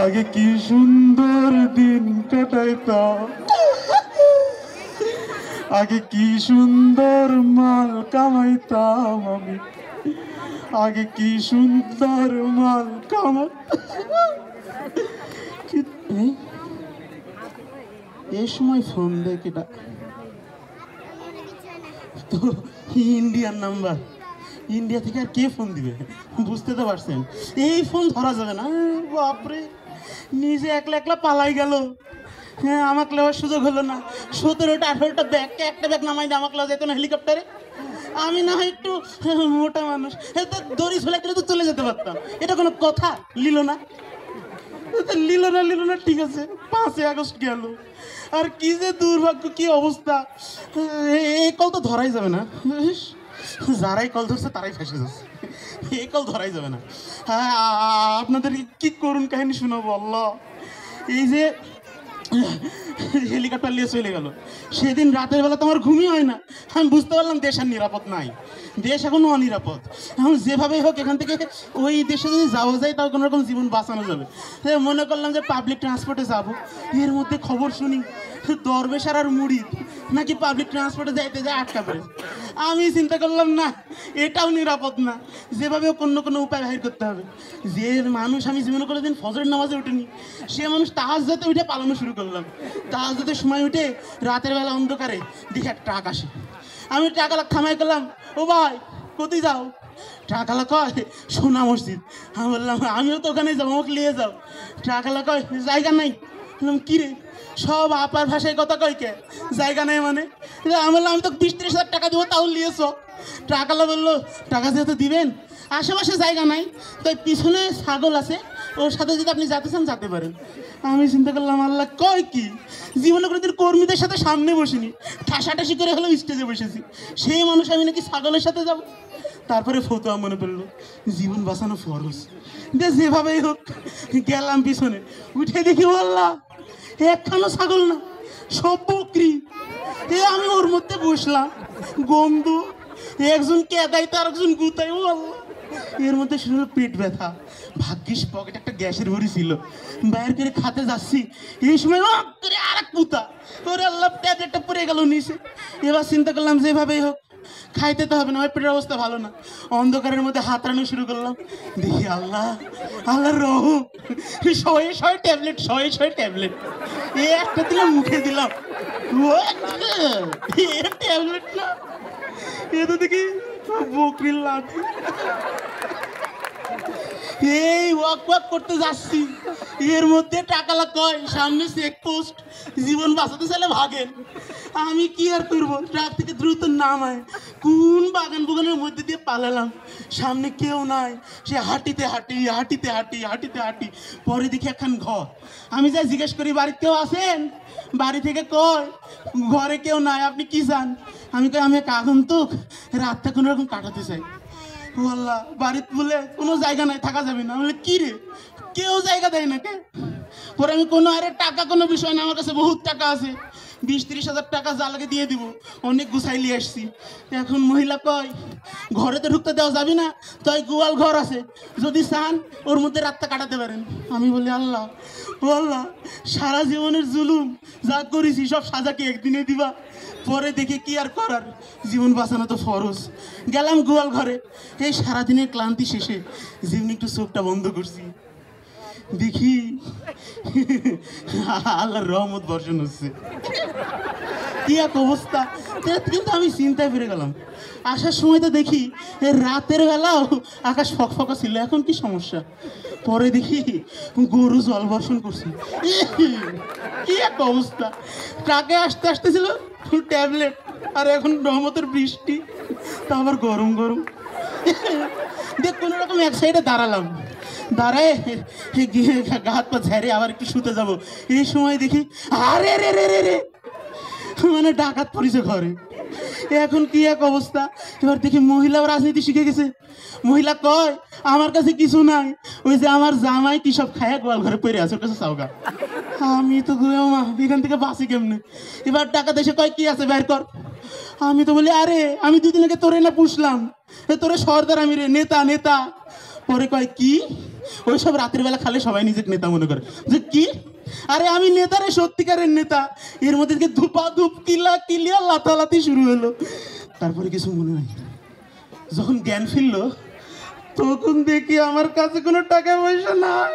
আগে কি সুন্দর দিন কাটাইতাম, আগে কি সুন্দর মাল কামাইতাম আমি, আগে কি সুন্দর মাল কামাই। এই সময় ফোন দেয় কেটা? তো ইন্ডিয়ান নাম্বার, ইন্ডিয়া থেকে আর কে ফোন দিবে? বুঝতে তো পারছেন, এই ফোন ধরা যাবে না। বাপরে, নিজে একলা একলা পালাই গেল। হ্যাঁ, আমাকে নেওয়ার সুযোগ হলো না। 17টা 18টা ব্যাগকে একটা ব্যাগ নামাই দিয়ে আমাকে নেওয়া যেত না হেলিকপ্টারে। আমি না হয় একটু মোটা মানুষ, তো দড়ি ঝোলা করে তো চলে যেতে পারতাম। এটা কোনো কথা? লিল না, লিল না, ঠিক আছে। 5ই আগস্ট গেল, আর কি যে দুর্ভাগ্য, কি অবস্থা। এই কল তো ধরাই যাবে না। যারাই কল ধরছে তারাই ফেসে যাচ্ছে, এই কল ধরাই যাবে না। হ্যাঁ, আপনাদের কি করুন কাহিনী শোনাবো আল্লাহ। এই যে হেলিকপ্টার নিয়ে চলে গেল, সেদিন রাতের বেলা তো আমার ঘুমই হয় না। আমি বুঝতে পারলাম দেশ আর নিরাপদ নাই, দেশ এখনো অনিরাপদ। এখন যেভাবেই হোক এখান থেকে ওই দেশে যদি যাওয়া যায় তাও কোনো রকম জীবন বাঁচানো যাবে। মনে করলাম যে পাবলিক ট্রান্সপোর্টে যাব। এর মধ্যে খবর শুনি দরবেশার আর মুড়িদ নাকি পাবলিক ট্রান্সপোর্টে যাইতে যায় আটকা পড়ে। আমি চিন্তা করলাম না, এটাও নিরাপদ না, যেভাবে অন্য কোনো উপায় বাহির করতে হবে। যে মানুষ আমি জীবনে করে দিন ফজরের নামাজে উঠিনি, সে মানুষ তাহাজ্জুদে উঠে পালানো শুরু করলাম। তাহাজ্জুদের সময় উঠে রাতের বেলা অন্ধকারে দেখে একটা ট্রাক আসে। আমি ট্রাকালা থামাই করলাম, ও ভাই কোথায় যাও? ট্রাকালা কয় সোনা মসজিদ। আমি বললাম আমিও তো ওখানে যাবো, আমাকে নিয়ে যাও। ট্রাকালা কয় জায়গা নাই। বললাম কী রে, সব আপার ভাষায় কথা কয় কে, জায়গা নেই মানে? আমি বললাম আমি তো 20-30 হাজার টাকা দেবো, তাও নিয়েছ। ট্রাকালা বললো টাকা যেহেতু দিবেন, আশেপাশে জায়গা নাই, তাই পিছনে ছাগল আছে, ওর সাথে যদি আপনি যেতে চান যেতে পারেন। আমি চিন্তা করলাম আল্লাহ কয় কি, জীবনে কোনোদিন কর্মীদের সাথে সামনে বসিনি, ঠাসাঠাসি করে হলেও স্টেজে বসেছি, সেই মানুষ আমি নাকি ছাগলের সাথে যাব। তারপরে ফতোয়া মনে পড়লো, জীবন বাঁচানো ফরজ। যেভাবেই হোক গেলাম পিছনে, উঠে দেখি আল্লাহ একখানো ছাগল না, সব বকরি। আমি ওর মধ্যে বসলাম, গন্ধ, একজন কেদাইতে আর একজন গুতাই। ও আল্লাহ, এর মধ্যে শুধু পেট ব্যথা। ভাগ্যিস পকেটে একটা গ্যাসের ভরি ছিল, বাইরে করে খাতে যাচ্ছি, এই সময় আর এক পুতা, ওরে আল্লাহ ট্যাবলেটটা পড়ে গেল নিচে। এবার চিন্তা করলাম যেভাবেই হোক খাইতে তো হবে না, আমার পেটের অবস্থা ভালো না। অন্ধকারের মধ্যে হাতড়ানো শুরু করলাম, দেখি আল্লাহ, আল্লাহর রহম, 100 ট্যাবলেট, 100 ট্যাবলেট। এ একটা দিলাম মুখে দিলাম, ট্যাবলেট না, এ তো দেখি বকরির লাঠি। এই ওয়াক করতে যাচ্ছি, এর মধ্যে টাকালা কয় সামনে চেকপোস্ট, জীবন বাঁচাতে চাইলে ভাগেন। আমি কি আর করবো, ট্রাক থেকে দ্রুত নামায় কোন বাগান বাগানের মধ্যে দিয়ে পালালাম। সামনে কেউ নাই, সে হাঁটিতে হাঁটি হাঁটিতে হাঁটি হাঁটিতে হাঁটি, পরে দেখি একখান ঘর। আমি যাই জিজ্ঞেস করি বাড়িতে কেউ আছেন? বাড়ি থেকে কয় ঘরে কেউ নাই, আপনি কি চান? আমি কই আমি এক আগন্তুক, রাতটা কোনো রকম কাটাতে চাই। ও আল্লাহ, বাড়িতে বলে কোনো জায়গা নাই, থাকা যাবে না। বলে কি রে, কেউ জায়গা দেয় না কে? পরে আমি কোনো আরে টাকা কোনো বিষয় না, আমার কাছে বহুত টাকা আছে, 20-30 হাজার টাকা জালাকে দিয়ে দিব, অনেক গুছাই নিয়ে আসছি। এখন মহিলা কয় ঘরে তো ঢুকতে দেওয়া যাবে না, তাই গোয়াল ঘর আছে, যদি চান ওর মধ্যে রাতটা কাটাতে পারেন। আমি বলি আল্লাহ, ও আল্লাহ, সারা জীবনের জুলুম যা করেছি সব সাজা কি একদিনে দিবা? পরে দেখে কি আর করার, জীবন বাঁচানো তো ফরজ। গেলাম গোয়াল ঘরে, এই সারাদিনের ক্লান্তি শেষে জীবন একটু চোখটা বন্ধ করছি, দেখি আল্লাহর রহমত বর্ষণ হচ্ছে। কি এক অবস্থা, কিন্তু আমি চিন্তায় ফিরে গেলাম। আসার সময় তো দেখি রাতের বেলাও আকাশ ফকফকা ছিল, এখন কি সমস্যা? পরে দেখি গরু জল বর্ষণ করছে, কি এক অবস্থা। ট্রাকে আসতে আসতেছিল ট্যাবলেট, আর এখন রহমতের বৃষ্টি, তা আবার গরম গরম। দেখ কোনো রকম এক সাইডে দাঁড়ালাম, দাঁড়ায় হাত পা ঝেড়ে আবার একটু শুতে যাব। এই সময় দেখি আরে রে রে রে রে, মানে ডাকাত পড়েছে ঘরে। এখন কি এক অবস্থা। এবার দেখি মহিলাও রাজনীতি শিখে গেছে। মহিলা কয় আমার কাছে কিছু নাই, ওই যে আমার জামাই কি সব খায় গোয়াল ঘরে পড়ে আছে, ওর কাছে চাওগা। আমি তো মা এখান থেকে বাঁচি কেমনে? এবার ডাকাত এসে কয় কি আছে বের কর। আমি তো বলি আরে আমি 2 দিন আগে তোরে না পুষলাম, তোরে সর্দার আমি রে, নেতা নেতা। পরে কয় কি ওইসব রাতের বেলা খালে সবাই নিজেকে নেতা মনে করে যে কি, আরে আমি নেতা রে, সত্যিকারের নেতা। এর মধ্যে থেকে ধুপা ধুপ কিলা কিলিয়া লাতালাতি শুরু হলো। তারপরে কিছু মনে নাই। যখন জ্ঞান ফিরলো তখন দেখি আমার কাছে কোনো টাকা পয়সা নাই।